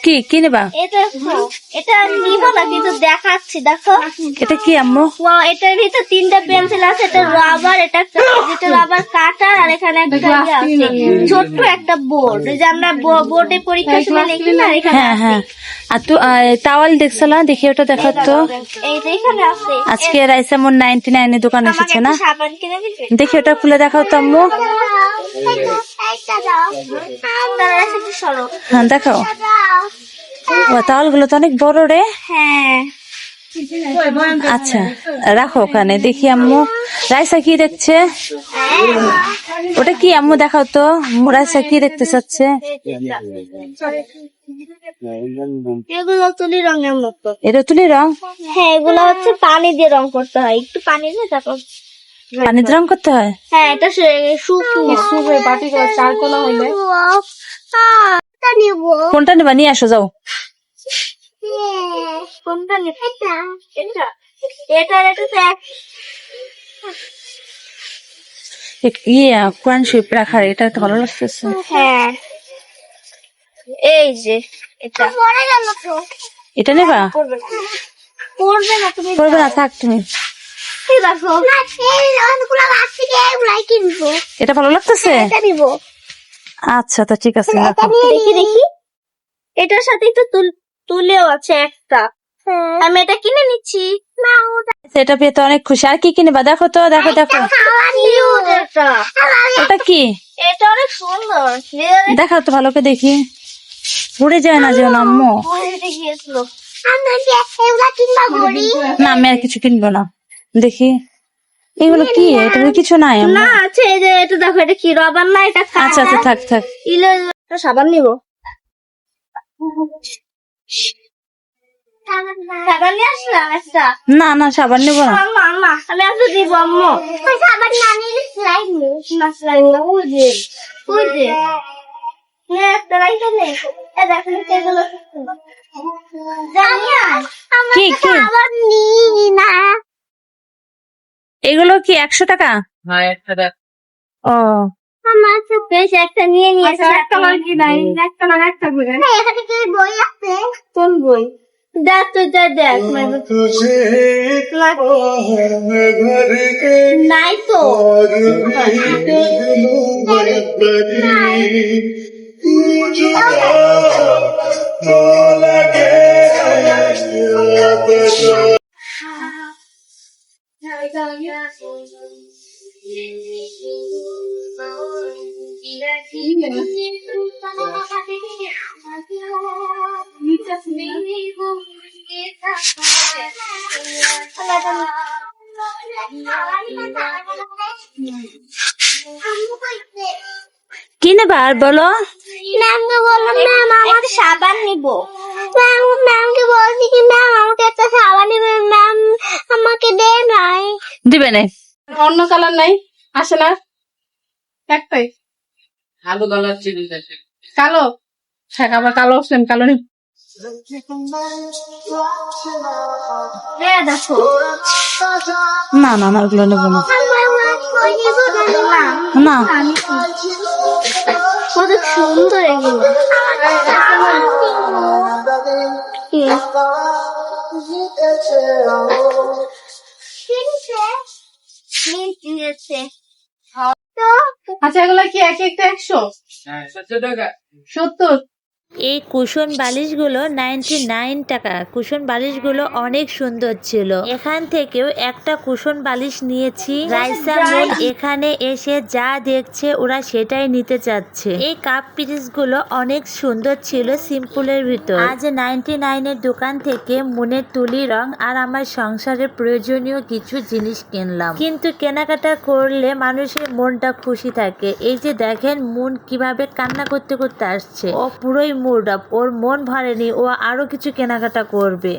কি কি নেবা? এটা নিব না কিন্তু দেখাচ্ছি, দেখো এটা কি আম্মু? এটার ভিতর 3টা পেন্সিল আছে, এটা রাবার, এটা যেটা রাবার কাটার, আর এখানে একটা আছে ছোট্ট একটা বোর্ড, যে আমরা বোর্ডে পরীক্ষার সময় লিখি না, এখানে হ্যাঁ হ্যাঁ। আর তো টাওয়াল দেখছিলা, দেখি ওটা দেখো তো। এই যে এখানে আছে। আজকে রাইসা মোর 99 এর দোকান এসেছে না, সাবান কিনে দিবে, দেখি ওটা খুলে দেখাও তো আম্মু। হ্যাঁ দেখাও। টাওয়াল গুলো তো অনেক বড় রে। হ্যাঁ আচ্ছা রাখো ওখানে, দেখি আম্মু। রাইসা কি দেখছে? ওটা কি আম্মু দেখাও তো, রাইসা কি দেখতে চাচ্ছে? এগুলো তুলি রঙের মতো। এটা তুলি রং? হ্যাঁ, এগুলো হচ্ছে পানি দিয়ে রং করতে হয়, একটু পানি দিয়ে তারপর পানি দিয়ে রং করতে হয়। হ্যাঁ, এটা শুকনো বাটি চারকোনা হইলে কোনটা নেবা, নিয়ে আসো যাও। কোনটা নিবে? এটা কোরআন শরীফ রাখার, এটা তো ভালো লাগতেছে। হ্যাঁ, এই যে এটা এটা নেবা? পড়বে না তুমি, করবে না, থাক তুমি। এটা ভালো লাগতেছে। আচ্ছা তো ঠিক আছে, রাখো। দেখি এটার সাথে একটু তুলেও আছে একটা, আমি এটা কিনে নিচ্ছি। এটা পেয়ে তো অনেক খুশি। আর কি কিনবা দেখো তো, দেখো দেখো। ওটা কি? এটা অনেক সুন্দর, দেখাও তো ভালো করে দেখি, উড়ে যায় না যেন আম্মু। না আমি আর কিছু কিনবো না, দেখি এগুলো কি, এটা কিছু নাই না আছে। এই যে এটা দেখো, এটা কি রবার না, এটা আচ্ছা আচ্ছা থাক থাক। সাবান নিব, সাবান নিয়ে আসলাম একটা। না না সাবান নেবো না। আমি আজকে দিব আম্মু। সাবান না নিলে স্লাইড নেই, না স্লাইড না, ওই যে একটা রাইখা নে। এ দেখো এগুলো কি কি এগুলো কি 100 টাকা? হ্যাঁ 1 টাকা। ও আমার তো বেশ একটা নিয়ে নিয়েছে। একটা কি নাই, একটা না একটা ঘুরে। এখানে কি বই আছে? কোন বই? দেখ তুই দেখ নাই তো। কি নেবা আর বলো? ম্যামকে বললাম ম্যাম আমার সাবান নিব। ম্যামকে বলছি কি ম্যাম আমাকে একটা সাবান নিবে, ম্যাম আমাকে দেয় নাই। দিবে না? অন্য কালার নাই, আসে না, একটাই কালো কালার চিনি আছে। কালো। হ্যাঁ আবার কালো অপশন, কালো নেই। দেখো না না না ওগুলো নেবো না। না কত সুন্দর এগুলো। আচ্ছা এগুলা কি এক একটা 100? হ্যাঁ 70 টাকা। 70। এই কুশন বালিশগুলো 99 টাকা। কুশন বালিশগুলো অনেক সুন্দর ছিল। এখান থেকেও একটা কুশন বালিশ নিয়েছি। রাইসা মুন এখানে এসে যা দেখছে ওরা সেটাই নিতে চাচ্ছে। এই কাপ পিরিচ গুলো অনেক সুন্দর ছিল সিম্পলের ভিতর। আজ 99 এর দোকান থেকে মুনের তুলি রং আর আমার সংসারের প্রয়োজনীয় কিছু জিনিস কিনলাম। কিন্তু কেনাকাটা করলে মানুষের মনটা খুশি থাকে। এই যে দেখেন মুন কিভাবে কান্না করতে করতে আসছে। ও পুরোই মুড আপ, ওর মন ভরেনি, ও আরো কিছু কেনাকাটা করবে।